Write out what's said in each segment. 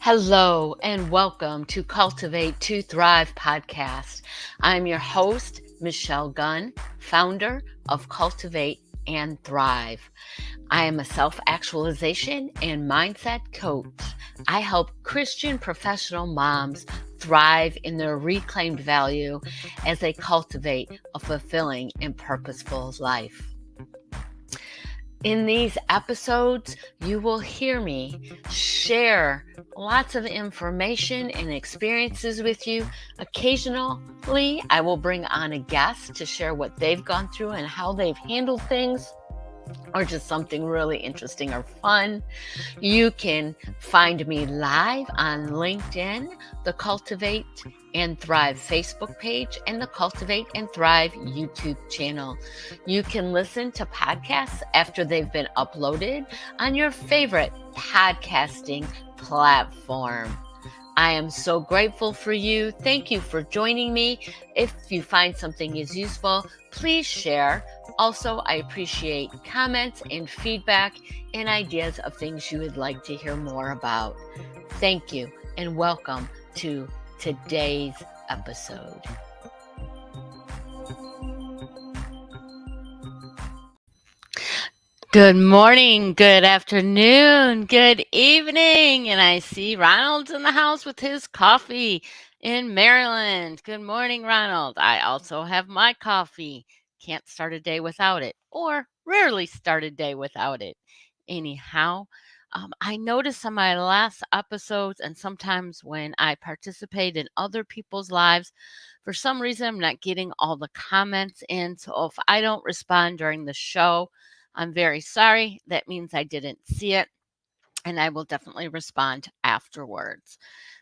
Hello and welcome to Cultivate to Thrive podcast. I'm your host, Michelle Gunn, founder of Cultivate and Thrive. I am a self actualization and mindset coach. I help Christian professional moms thrive in their reclaimed value as they cultivate a fulfilling and purposeful life. In these episodes, you will hear me share lots of information and experiences with you. Occasionally, I will bring on a guest to share what they've gone through and how they've handled things, or just something really interesting or fun. You can find me live on LinkedIn, the Cultivate and Thrive Facebook page, and the Cultivate and Thrive YouTube channel. You can listen to podcasts after they've been uploaded on your favorite podcasting platform. I am so grateful for you. Thank you for joining me. If you find something is useful, please share. Also, I appreciate comments and feedback and ideas of things you would like to hear more about. Thank you and welcome to today's episode. Good morning, good afternoon, good evening. And I see Ronald's in the house with his coffee in Maryland. Good morning, Ronald. I also have my coffee. Can't start a day without it, or rarely start a day without it. Anyhow, I notice on my last episodes and sometimes when I participate in other people's lives, for some reason, I'm not getting all the comments in. So if I don't respond during the show, I'm very sorry. That means I didn't see it, and I will definitely respond afterwards.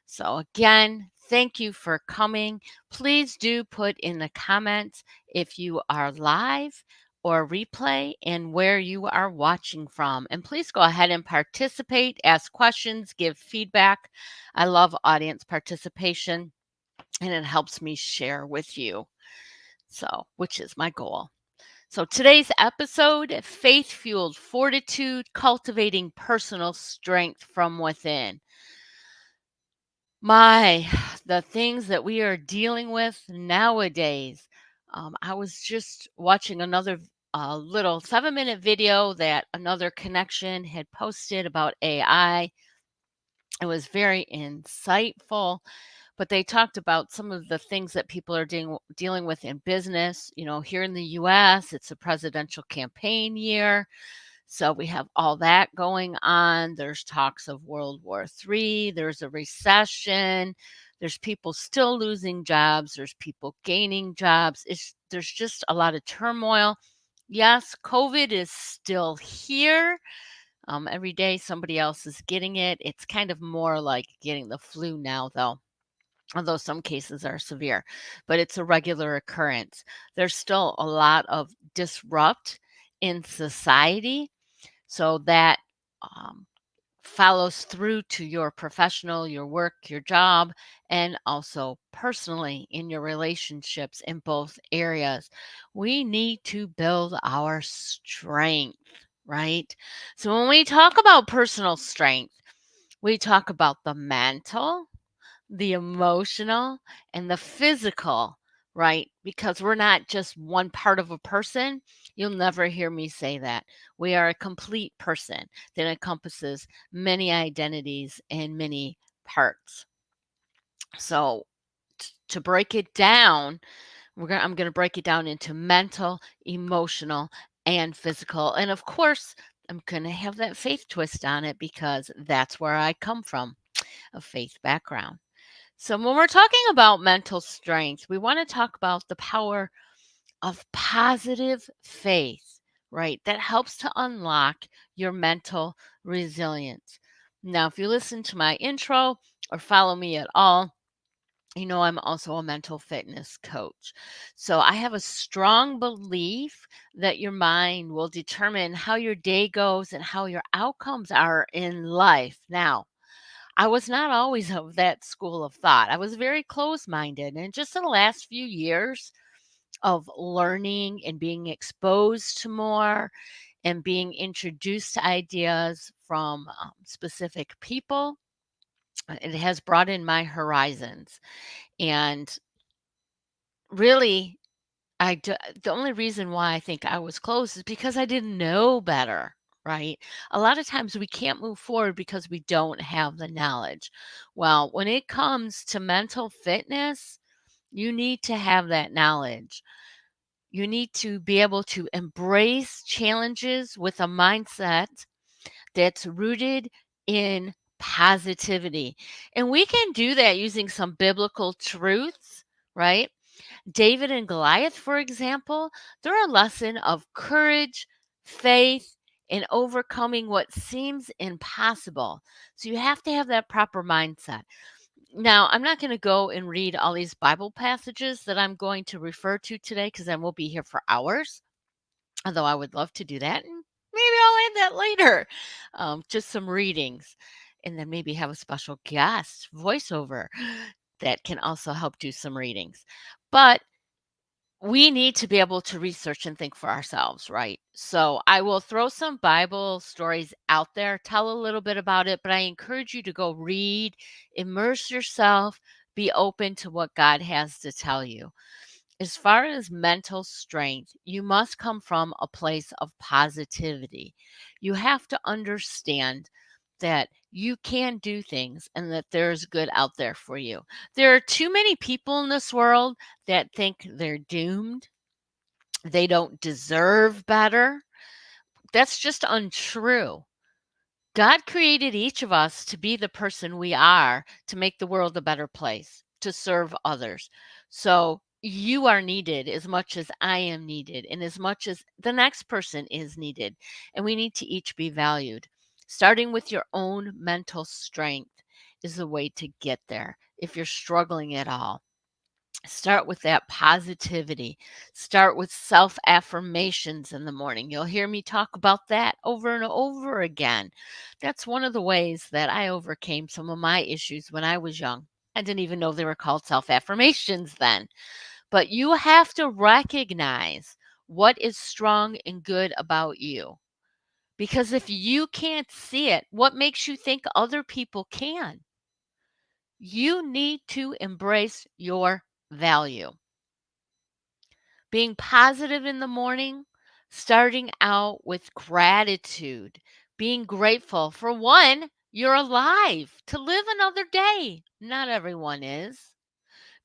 So, again, thank you for coming. Please do put in the comments if you are live or replay and where you are watching from. And please go ahead and participate, ask questions, give feedback. I love audience participation, and it helps me share with you. So, which is my goal. So today's episode, faith-fueled fortitude, cultivating personal strength from within. The things that we are dealing with nowadays. I was just watching another little 7-minute video that another connection had posted about AI. It was very insightful, but they talked about some of the things that people are dealing with in business. Here in the US, it's a presidential campaign year. So we have all that going on. There's talks of World War III. There's a recession. There's people still losing jobs. There's people gaining jobs. There's just a lot of turmoil. Yes, COVID is still here. Every day somebody else is getting it. It's kind of more like getting the flu now, though, although some cases are severe, but it's a regular occurrence. There's still a lot of disrupt in society, so that follows through to your professional, your work, your job, and also personally in your relationships in both areas. We need to build our strength, right? So when we talk about personal strength, we talk about the mental, the emotional, and the physical, right? Because we're not just one part of a person. You'll never hear me say that. We are a complete person that encompasses many identities and many parts. So to break it down, I'm going to break it down into mental, emotional, and physical. And of course, I'm going to have that faith twist on it because that's where I come from, a faith background. So, when we're talking about mental strength, we want to talk about the power of positive faith, right? That helps to unlock your mental resilience. Now, if you listen to my intro or follow me at all, I'm also a mental fitness coach. So, I have a strong belief that your mind will determine how your day goes and how your outcomes are in life. Now, I was not always of that school of thought. I was very close minded. And just in the last few years of learning and being exposed to more and being introduced to ideas from specific people It has broadened my horizons. And really, I d the only reason why I think I was close is because I didn't know better, right? A lot of times we can't move forward because we don't have the knowledge. Well, when it comes to mental fitness, you need to have that knowledge. You need to be able to embrace challenges with a mindset that's rooted in positivity. And we can do that using some biblical truths, right? David and Goliath, for example, they're a lesson of courage, faith, and overcoming what seems impossible. So you have to have that proper mindset. Now, I'm not going to go and read all these Bible passages that I'm going to refer to today because then we'll be here for hours. Although I would love to do that, and maybe I'll add that later. Just some readings, and then maybe have a special guest voiceover that can also help do some readings. But we need to be able to research and think for ourselves, right? So I will throw some Bible stories out there, tell a little bit about it, but I encourage you to go read, immerse yourself, be open to what God has to tell you. As far as mental strength, you must come from a place of positivity. You have to understand that you can do things and that there's good out there for you. There are too many people in this world that think they're doomed. They don't deserve better. That's just untrue. God created each of us to be the person we are, to make the world a better place, to serve others. So you are needed as much as I am needed, and as much as the next person is needed. And we need to each be valued. Starting with your own mental strength is the way to get there if you're struggling at all. Start with that positivity. Start with self affirmations in the morning. You'll hear me talk about that over and over again. That's one of the ways that I overcame some of my issues when I was young. I didn't even know they were called self affirmations then. But you have to recognize what is strong and good about you. Because if you can't see it, what makes you think other people can? You need to embrace your value. Being positive in the morning, starting out with gratitude, being grateful for one, you're alive to live another day. Not everyone is.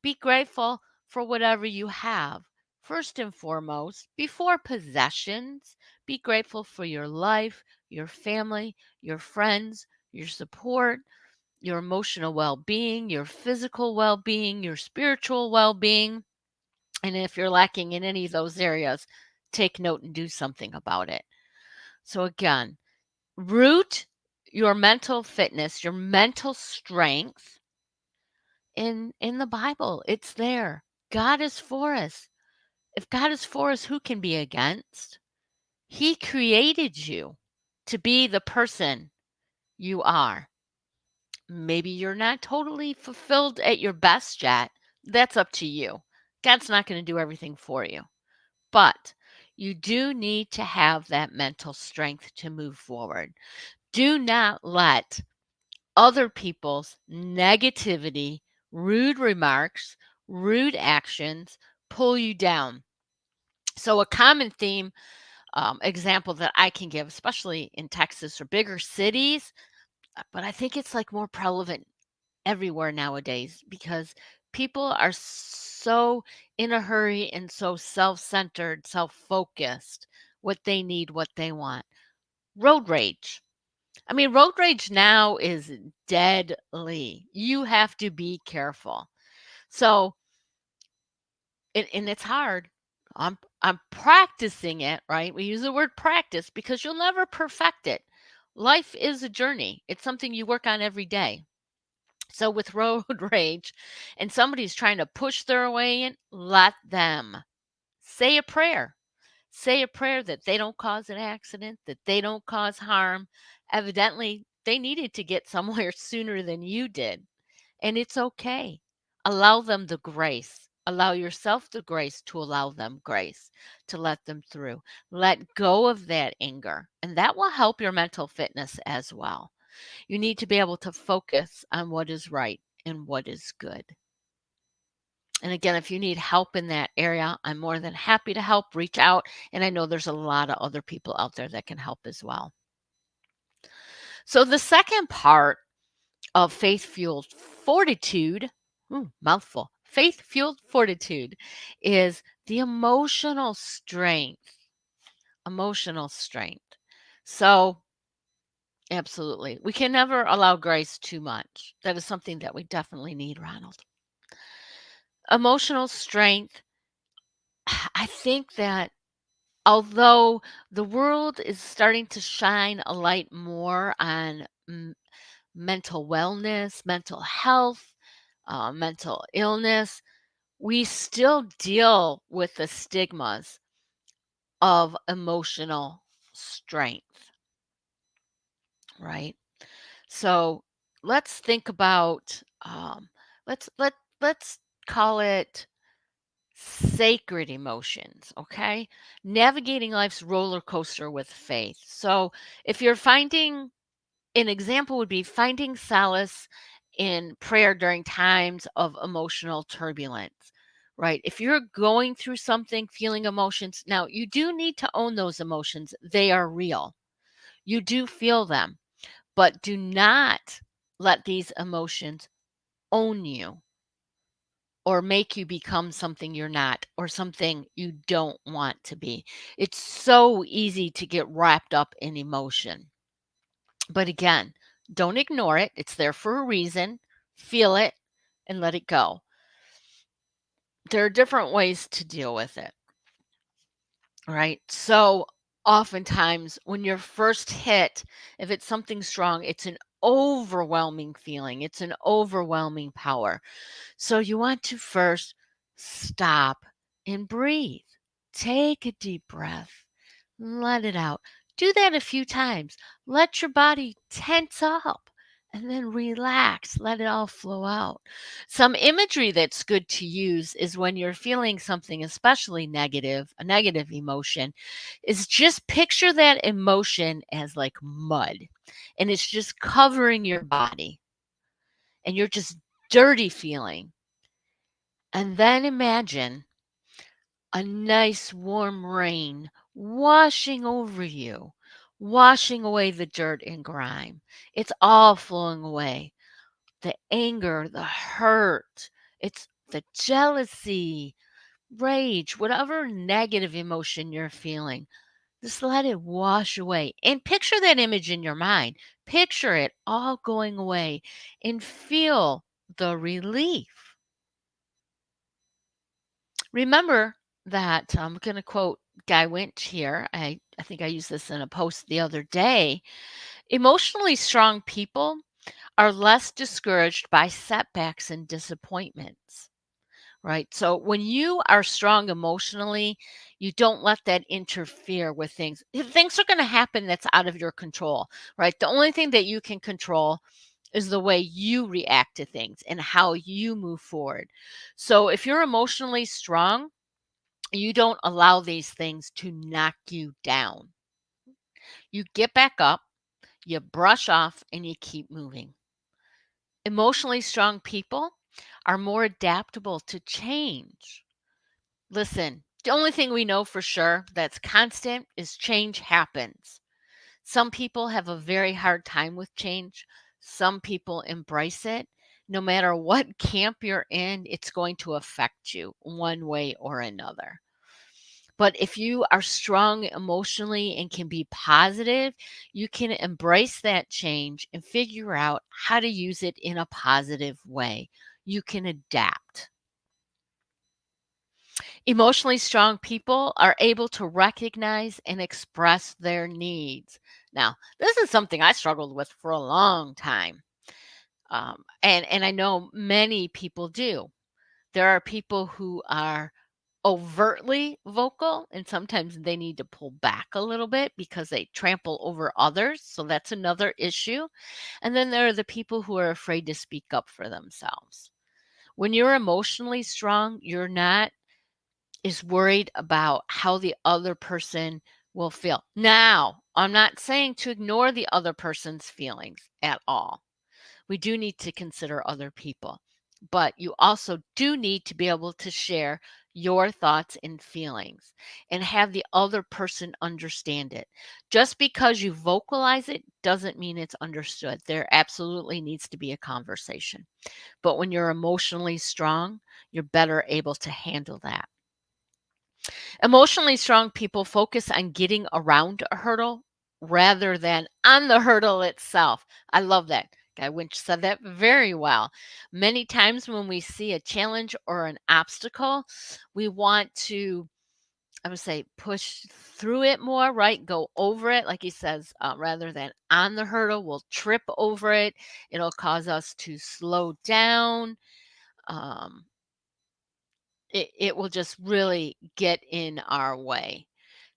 Be grateful for whatever you have. First and foremost, before possessions, be grateful for your life, your family, your friends, your support, your emotional well being, your physical well being, your spiritual well being. And if you're lacking in any of those areas, take note and do something about it. So, again, root your mental fitness, your mental strength in the Bible. It's there. God is for us. If God is for us, who can be against? He created you to be the person you are. Maybe you're not totally fulfilled at your best yet. That's up to you. God's not going to do everything for you. But you do need to have that mental strength to move forward. Do not let other people's negativity, rude remarks, rude actions pull you down. So, a common theme example that I can give, especially in Texas or bigger cities, but I think it's like more prevalent everywhere nowadays because people are so in a hurry and so self-centered, self-focused, what they need, what they want. Road rage. I mean, road rage now is deadly. You have to be careful. So, and it's hard. I'm practicing it, right? We use the word practice because you'll never perfect it. Life is a journey. It's something you work on every day. So with road rage and somebody's trying to push their way in, let them. Say a prayer. Say a prayer that they don't cause an accident, that they don't cause harm. Evidently, they needed to get somewhere sooner than you did. And it's okay. Allow them the grace. Allow yourself the grace to allow them grace, to let them through. Let go of that anger. And that will help your mental fitness as well. You need to be able to focus on what is right and what is good. And again, if you need help in that area, I'm more than happy to help. Reach out. And I know there's a lot of other people out there that can help as well. So, the second part of faith fueled fortitude, mouthful, faith fueled fortitude is the emotional strength. Emotional strength. So, absolutely. We can never allow grace too much. That is something that we definitely need, Ronald. Emotional strength, I think that although the world is starting to shine a light more on mental wellness, mental health, mental illness, we still deal with the stigmas of emotional strength, right? So let's think about let's call it sacred emotions, okay? Navigating life's roller coaster with faith. So if you're finding an example would be finding solace in prayer during times of emotional turbulence, right? If you're going through something, feeling emotions, now you do need to own those emotions. They are real. You do feel them, but do not let these emotions own you or make you become something you're not or something you don't want to be. It's so easy to get wrapped up in emotion. But again, don't ignore it. It's there for a reason. Feel it and let it go. There are different ways to deal with it, right? So, oftentimes, when you're first hit, if it's something strong, it's an overwhelming feeling, it's an overwhelming power. So, you want to first stop and breathe. Take a deep breath. Let it out. Do that a few times. Let your body tense up and then relax. Let it all flow out. Some imagery that's good to use is when you're feeling something especially negative, a negative emotion, is just picture that emotion as like mud and it's just covering your body and you're just dirty feeling. And then imagine a nice warm rain washing over you, washing away the dirt and grime. It's all flowing away. The anger, the hurt, it's the jealousy, rage, whatever negative emotion you're feeling. Just let it wash away and picture that image in your mind. Picture it all going away and feel the relief. Remember that I'm going to quote Guy Winch here. I think I used this in a post the other day. Emotionally strong people are less discouraged by setbacks and disappointments, right? So when you are strong emotionally, you don't let that interfere with things. If things are going to happen that's out of your control, right? The only thing that you can control is the way you react to things and how you move forward. So if you're emotionally strong, you don't allow these things to knock you down. You get back up, you brush off, and you keep moving. Emotionally strong people are more adaptable to change. Listen, the only thing we know for sure that's constant is change happens. Some people have a very hard time with change. Some people embrace it. No matter what camp you're in, it's going to affect you one way or another. But if you are strong emotionally and can be positive, you can embrace that change and figure out how to use it in a positive way. You can adapt. Emotionally strong people are able to recognize and express their needs. Now, this is something I struggled with for a long time. And I know many people do. There are people who are overtly vocal and sometimes they need to pull back a little bit because they trample over others. So that's another issue. And then there are the people who are afraid to speak up for themselves. When you're emotionally strong, you're not as worried about how the other person will feel. Now, I'm not saying to ignore the other person's feelings at all. We do need to consider other people, but you also do need to be able to share your thoughts and feelings and have the other person understand it. Just because you vocalize it doesn't mean it's understood. There absolutely needs to be a conversation. But when you're emotionally strong, you're better able to handle that. Emotionally strong people focus on getting around a hurdle rather than on the hurdle itself. I love that. Guy Winch said that very well. Many times when we see a challenge or an obstacle, we want to, I would say, push through it more, right? Go over it, like he says, rather than on the hurdle. We'll trip over it. It'll cause us to slow down. Um, it will just really get in our way.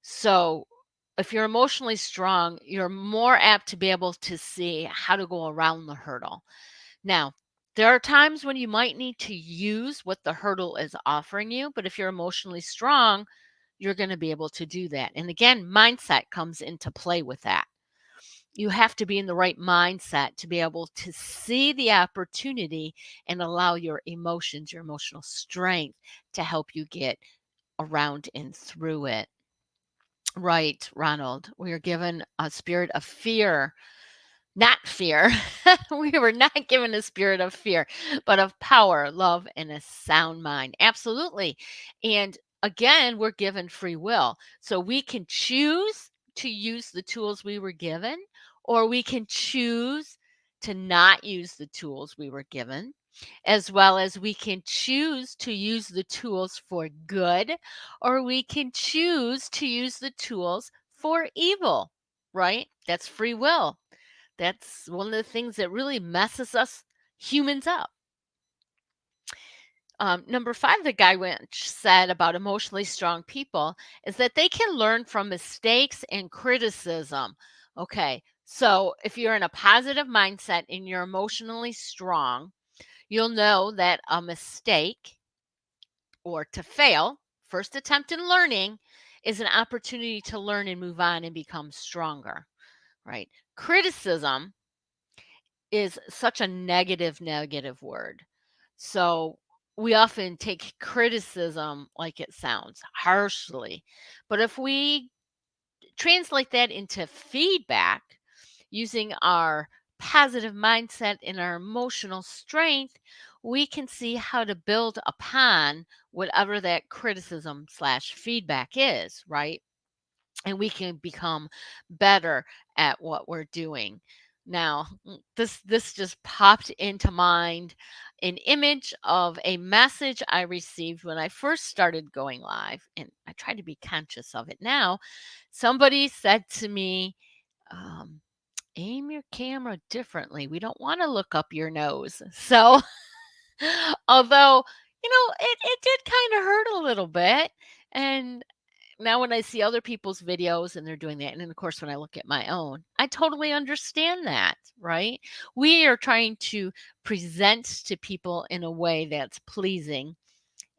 So, if you're emotionally strong, you're more apt to be able to see how to go around the hurdle. Now, there are times when you might need to use what the hurdle is offering you, but if you're emotionally strong, you're going to be able to do that. And again, mindset comes into play with that. You have to be in the right mindset to be able to see the opportunity and allow your emotions, your emotional strength to help you get around and through it. Right, Ronald. We are given a spirit of fear, not fear. We were not given a spirit of fear, but of power, love, and a sound mind. Absolutely. And again, we're given free will. So we can choose to use the tools we were given, or we can choose to not use the tools we were given, as well as we can choose to use the tools for good, or we can choose to use the tools for evil, right? That's free will. That's one of the things that really messes us humans up. Number five, the guy Winch said about emotionally strong people is that they can learn from mistakes and criticism. Okay, so if you're in a positive mindset and you're emotionally strong, you'll know that a mistake or to fail, first attempt in learning, is an opportunity to learn and move on and become stronger, right? Criticism is such a negative word. So we often take criticism like it sounds harshly. But if we translate that into feedback using our positive mindset and our emotional strength, we can see how to build upon whatever that criticism slash feedback is, right? And we can become better at what we're doing. Now, this just popped into mind an image of a message I received when I first started going live, and I try to be conscious of it now. Somebody said to me, um, aim your camera differently. We don't want to look up your nose. So, although, it did kind of hurt a little bit. And now when I see other people's videos and they're doing that, and then of course when I look at my own, I totally understand that, right? We are trying to present to people in a way that's pleasing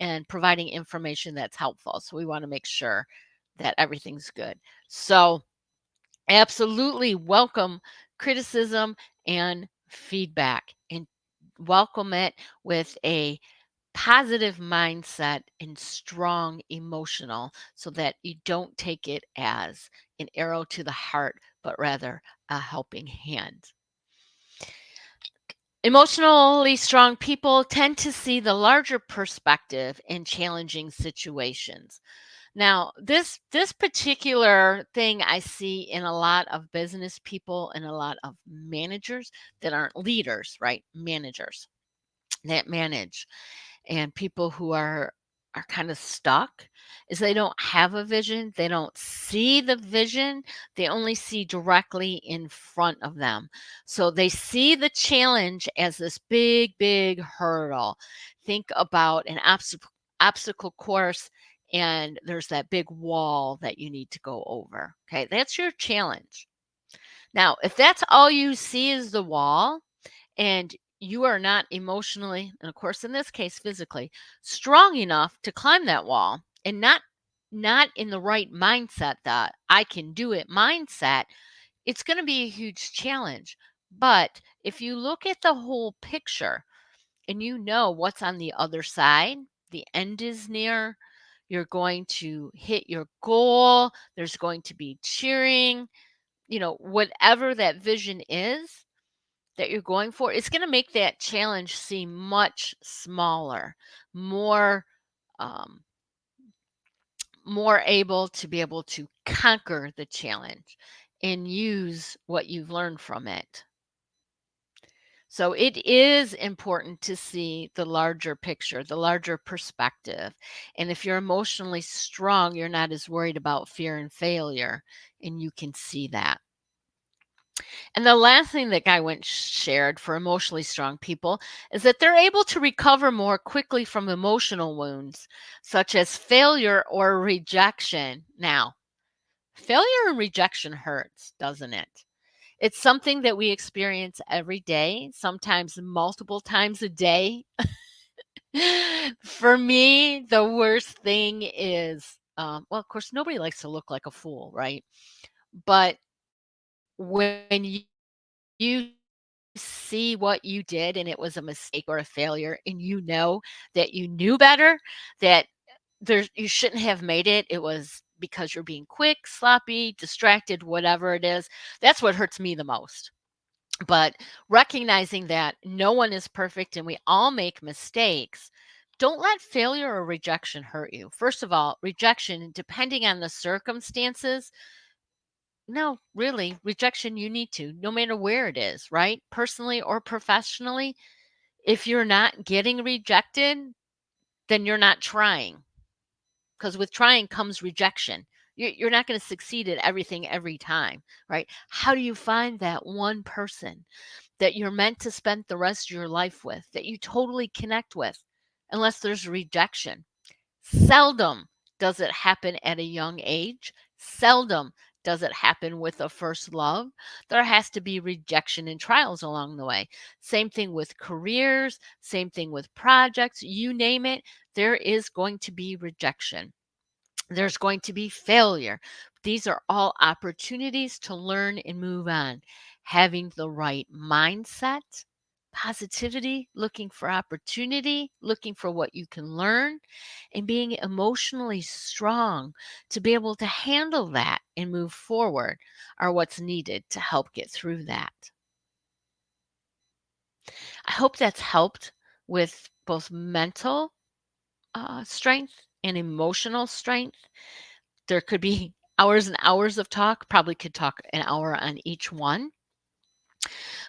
and providing information that's helpful. So we want to make sure that everything's good. So absolutely welcome criticism and feedback, and welcome it with a positive mindset and strong emotional, so that you don't take it as an arrow to the heart, but rather a helping hand. Emotionally strong people tend to see the larger perspective in challenging situations. Now, this particular thing I see in a lot of business people and a lot of managers that aren't leaders, right? Managers that manage, and people who are kind of stuck, is they don't have a vision, they don't see the vision, they only see directly in front of them. So they see the challenge as this big hurdle. Think about an obstacle course, and there's that big wall that you need to go over. Okay, that's your challenge. Now, if that's all you see is the wall, and you are not emotionally, and of course in this case physically, strong enough to climb that wall and not not in the right mindset, that I can do it mindset, it's going to be a huge challenge. But if you look at the whole picture and you know what's on the other side, the end is near, you're going to hit your goal, there's going to be cheering, whatever that vision is that you're going for, it's going to make that challenge seem much smaller, more um, more able to be able to conquer the challenge and use what you've learned from it. So it is important to see the larger picture, the larger perspective. And if you're emotionally strong, you're not as worried about fear and failure, and you can see that. And the last thing that Guy Wentz shared for emotionally strong people is that they're able to recover more quickly from emotional wounds, such as failure or rejection. Now, failure and rejection hurts, doesn't it? It's something that we experience every day, sometimes multiple times a day. For me, the worst thing is, well, of course, nobody likes to look like a fool, right? But when you see what you did and it was a mistake or a failure, and you know that you knew better, that you shouldn't have made it, it was because you're being quick, sloppy, distracted, whatever it is, that's what hurts me the most. But recognizing that no one is perfect and we all make mistakes, don't let failure or rejection hurt you. First of all, rejection, depending on the circumstances, no, really, rejection, you need to, no matter where it is, right? Personally or professionally, if you're not getting rejected, then you're not trying. Because with trying comes rejection. You're not going to succeed at everything every time, right? How do you find that one person that you're meant to spend the rest of your life with, that you totally connect with, unless there's rejection? Seldom does it happen at a young age. Seldom does it happen with a first love. There has to be rejection and trials along the way. Same thing with careers, same thing with projects, you name it, there is going to be rejection. There's going to be failure. These are all opportunities to learn and move on. Having the right mindset, positivity, looking for opportunity, looking for what you can learn, and being emotionally strong to be able to handle that and move forward are what's needed to help get through that. I hope that's helped with both mental strength and emotional strength. There could be hours and hours of talk, probably could talk an hour on each one.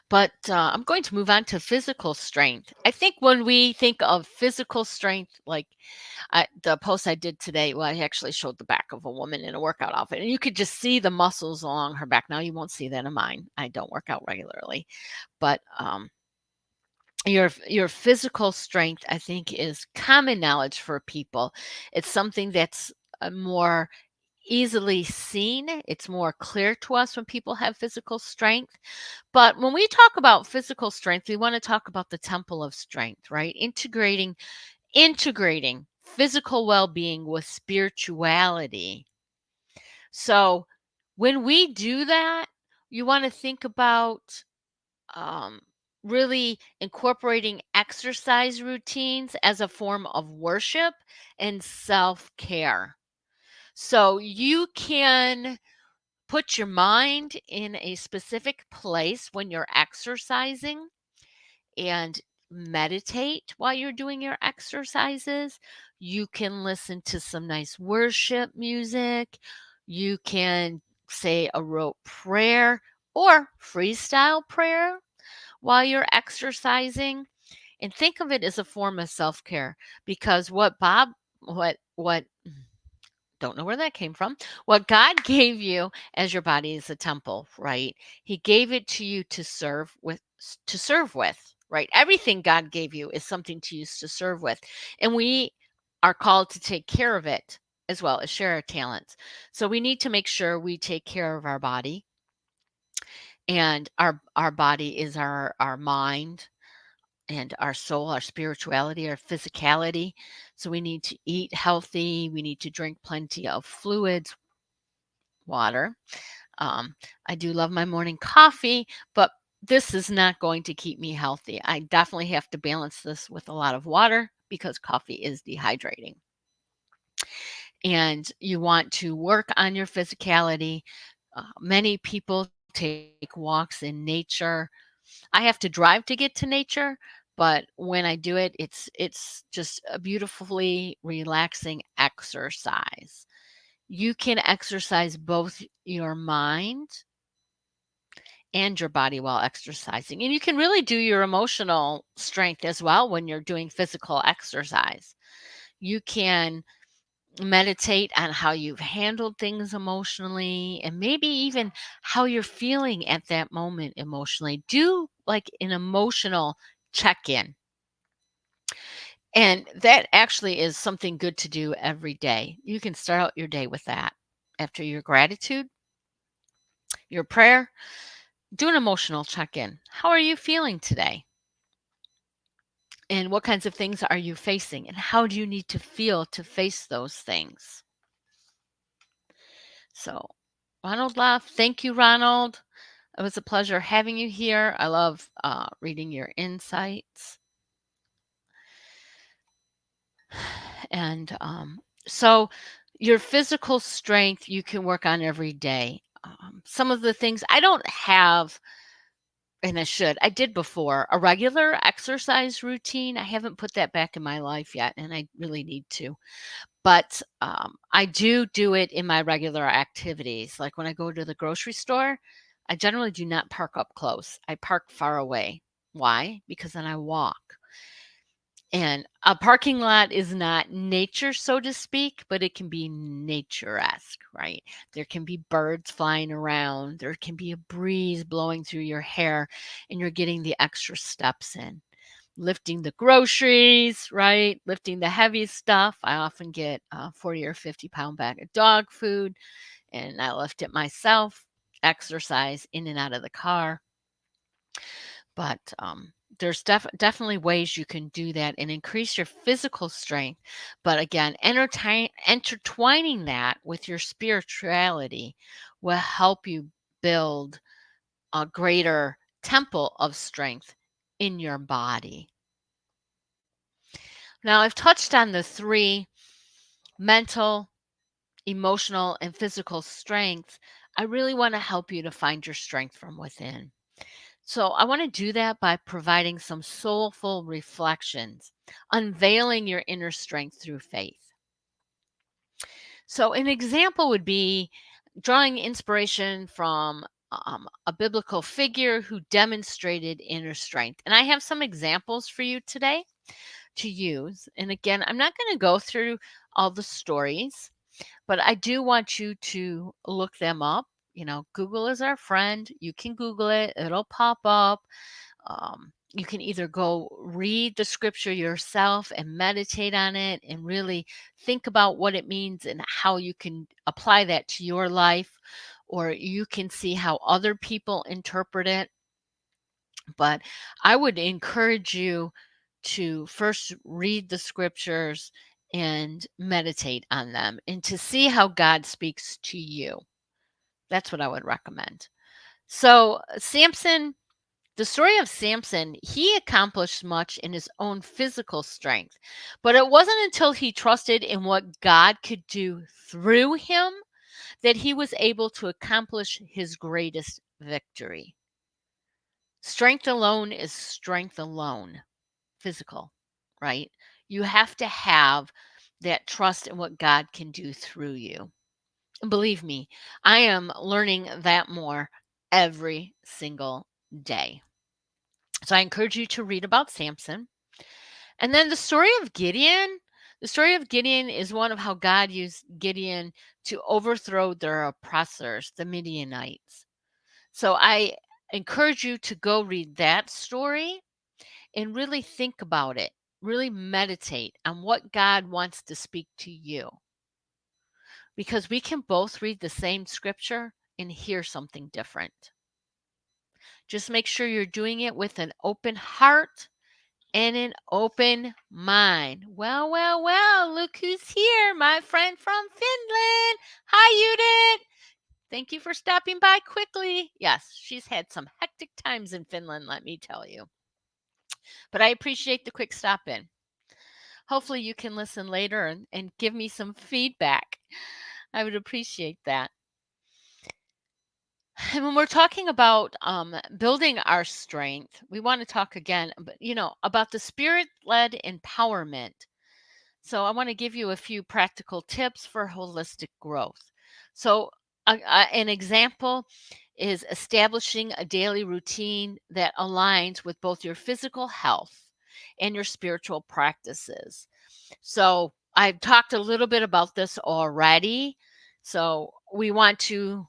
But I'm going to move on to physical strength. I think when we think of physical strength, like the post I did today, well, I actually showed the back of a woman in a workout outfit, and you could just see the muscles along her back. Now, you won't see that in mine. I don't work out regularly. But your physical strength, I think, is common knowledge for people. It's something that's more easily seen. It's more clear to us when people have physical strength. But when we talk about physical strength, we want to talk about the temple of strength, right? Integrating physical well-being with spirituality. So when we do that, you want to think about um, really incorporating exercise routines as a form of worship and self-care. So you can put your mind in a specific place when you're exercising and meditate while you're doing your exercises. You can listen to some nice worship music. You can say a rote prayer or freestyle prayer while you're exercising, and think of it as a form of self-care, because what don't know where that came from. What God gave you as your body is a temple, right? He gave it to you to serve with, right? Everything God gave you is something to use to serve with. And we are called to take care of it as well as share our talents. So we need to make sure we take care of our body, and our body is our mind, and our soul, our spirituality, our physicality. So we need to eat healthy. We need to drink plenty of fluids, water. Um, I do love my morning coffee, but this is not going to keep me healthy. I definitely have to balance this with a lot of water because coffee is dehydrating. And you want to work on your physicality. Many people take walks in nature. I have to drive to get to nature, but when I do it, it's just a beautifully relaxing exercise. You can exercise both your mind and your body while exercising. And you can really do your emotional strength as well when you're doing physical exercise. You can meditate on how you've handled things emotionally and maybe even how you're feeling at that moment emotionally. Do like an emotional check in. And that actually is something good to do every day. You can start out your day with that. After your gratitude, your prayer, do an emotional check in. How are you feeling today? And what kinds of things are you facing? And how do you need to feel to face those things? So, Ronald left. Thank you, Ronald. It was a pleasure having you here. I love reading your insights. And so, your physical strength you can work on every day. Some of the things I don't have, and I should, I did before, a regular exercise routine. I haven't put that back in my life yet, and I really need to. But I do it in my regular activities. Like when I go to the grocery store, I generally do not park up close. I park far away. Why? Because then I walk. And a parking lot is not nature, so to speak, but it can be nature-esque, right? There can be birds flying around, there can be a breeze blowing through your hair, and you're getting the extra steps in. Lifting the groceries, right? Lifting the heavy stuff. I often get a 40 or 50-pound bag of dog food, and I lift it myself. Exercise in and out of the car. But there's definitely ways you can do that and increase your physical strength. But again, intertwining that with your spirituality will help you build a greater temple of strength in your body. Now, I've touched on the three: mental, emotional, and physical strength. I really want to help you to find your strength from within. So, I want to do that by providing some soulful reflections, unveiling your inner strength through faith. So, an example would be drawing inspiration from a biblical figure who demonstrated inner strength. And I have some examples for you today to use. And again, I'm not going to go through all the stories, but I do want you to look them up. You know, Google is our friend. You can Google it, it'll pop up. You can either go read the scripture yourself and meditate on it and really think about what it means and how you can apply that to your life, or you can see how other people interpret it. But I would encourage you to first read the scriptures and meditate on them and to see how God speaks to you. That's what I would recommend. So, Samson, the story of Samson, he accomplished much in his own physical strength, but it wasn't until he trusted in what God could do through him that he was able to accomplish his greatest victory. Strength alone is strength alone, physical, right? You have to have that trust in what God can do through you. And believe me, I am learning that more every single day. So I encourage you to read about Samson. And then the story of Gideon. The story of Gideon is one of how God used Gideon to overthrow their oppressors, the Midianites. So I encourage you to go read that story and really think about it. Really meditate on what God wants to speak to you. Because we can both read the same scripture and hear something different. Just make sure you're doing it with an open heart and an open mind. Well, well, well, look who's here, my friend from Finland. Hi, Judith. Thank you for stopping by quickly. Yes, she's had some hectic times in Finland, let me tell you. But I appreciate the quick stop in. Hopefully, you can listen later and give me some feedback. I would appreciate that. And when we're talking about building our strength, we want to talk again, about the spirit-led empowerment. So I want to give you a few practical tips for holistic growth. So an example is establishing a daily routine that aligns with both your physical health and your spiritual practices. So I've talked a little bit about this already. So we want to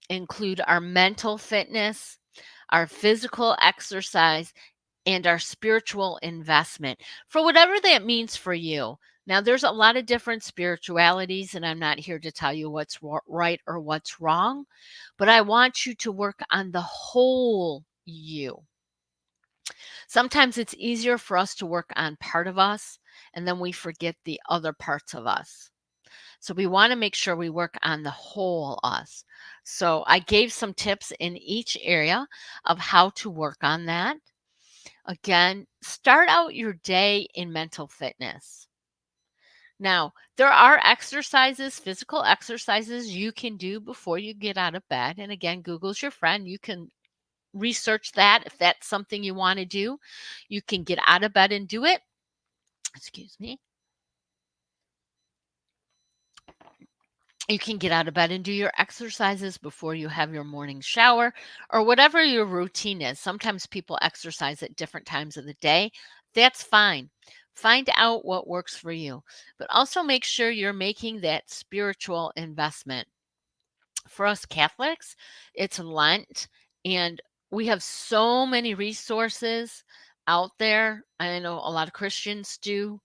include our mental fitness, our physical exercise, and our spiritual investment for whatever that means for you. Now, there's a lot of different spiritualities, and I'm not here to tell you what's right or what's wrong, but I want you to work on the whole you. Sometimes it's easier for us to work on part of us, and then we forget the other parts of us. So we want to make sure we work on the whole us. So I gave some tips in each area of how to work on that. Again, start out your day in mental fitness. Now, there are exercises, physical exercises you can do before you get out of bed. And again, Google's your friend. You can research that if that's something you want to do. You can get out of bed and do it. Excuse me. You can get out of bed and do your exercises before you have your morning shower or whatever your routine is. Sometimes people exercise at different times of the day. That's fine. Find out what works for you, but also make sure you're making that spiritual investment. For us Catholics, it's Lent, and we have so many resources out there. I know a lot of Christians do.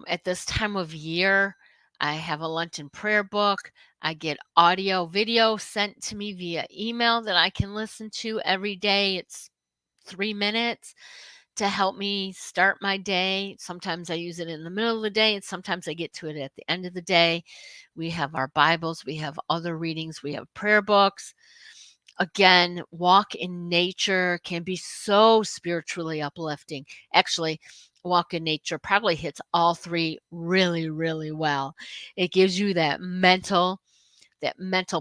At this time of year, I have a Lenten prayer book. I get audio, video sent to me via email that I can listen to every day. It's 3 minutes to help me start my day. Sometimes I use it in the middle of the day, and sometimes I get to it at the end of the day. We have our Bibles, we have other readings, we have prayer books. Again, walk in nature can be so spiritually uplifting. Actually, walk in nature probably hits all three really, really well. It gives you that mental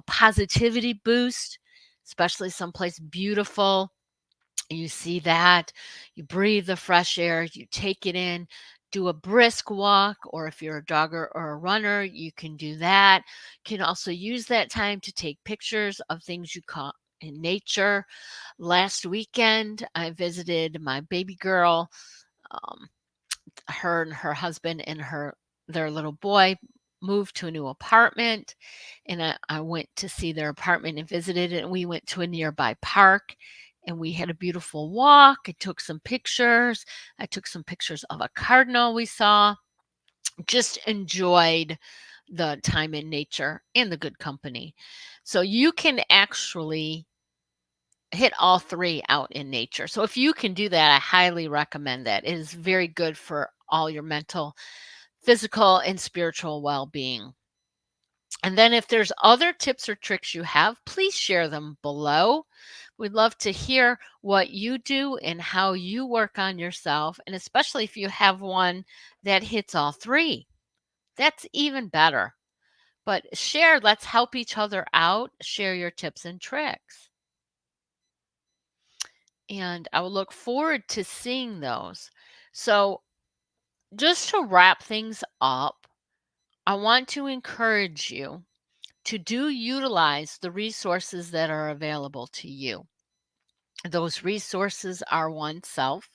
positivity boost, especially someplace beautiful. You see that, you breathe the fresh air, you take it in, do a brisk walk, or if you're a jogger or a runner, you can do that. You can also use that time to take pictures of things you caught in nature. Last weekend, I visited my baby girl. Um, Her and her husband and their little boy moved to a new apartment, and I went to see their apartment and visited it, and we went to a nearby park, and we had a beautiful walk. I took some pictures. I took some pictures of a cardinal we saw. Just enjoyed the time in nature and the good company. So you can actually hit all three out in nature. So if you can do that, I highly recommend that. It is very good for all your mental, physical, and spiritual well-being. And then if there's other tips or tricks you have, please share them below. We'd love to hear what you do and how you work on yourself, and especially if you have one that hits all three. That's even better. But share, let's help each other out. Share your tips and tricks. And I will look forward to seeing those. So, just to wrap things up, I want to encourage you to utilize the resources that are available to you. Those resources are oneself.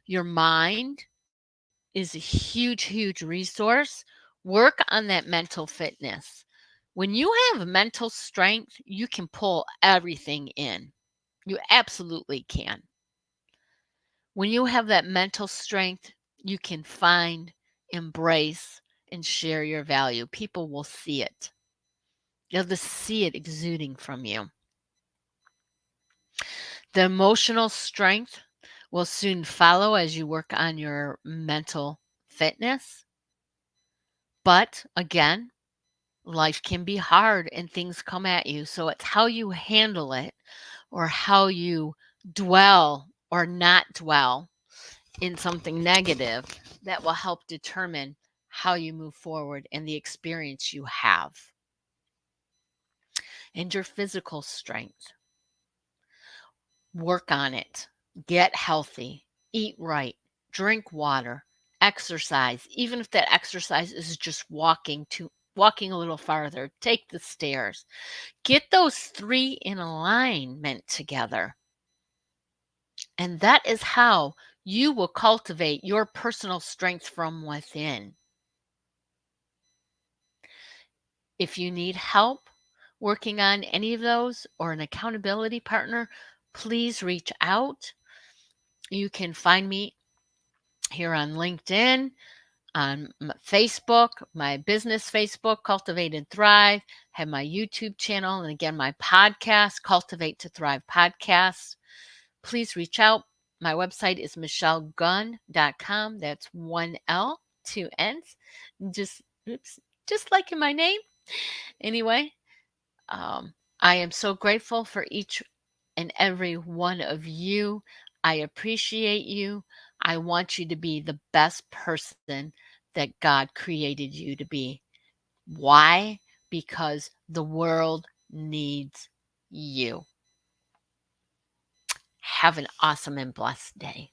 Your mind is a huge, huge resource. Work on that mental fitness. When you have mental strength, you can pull everything in. You absolutely can. When you have that mental strength, you can find, embrace, and share your value. People will see it. They'll just see it exuding from you. The emotional strength, will soon follow as you work on your mental fitness. But again, life can be hard and things come at you. So it's how you handle it or how you dwell or not dwell in something negative that will help determine how you move forward and the experience you have. And your physical strength. Work on it. Get healthy. Eat right. Drink water. Exercise. Even if that exercise is just walking a little farther, take the stairs. Get those three in alignment together. And that is how you will cultivate your personal strength from within. If you need help working on any of those or an accountability partner, please reach out. You can find me here on LinkedIn, on Facebook, my business Facebook, Cultivate and Thrive, have my YouTube channel, and again, my podcast, Cultivate to Thrive Podcast. Please reach out. My website is michellegunn.com. That's 1L, 2 N's. Just, just like in my name. Anyway, I am so grateful for each and every one of you. I appreciate you. I want you to be the best person that God created you to be. Why? Because the world needs you. Have an awesome and blessed day.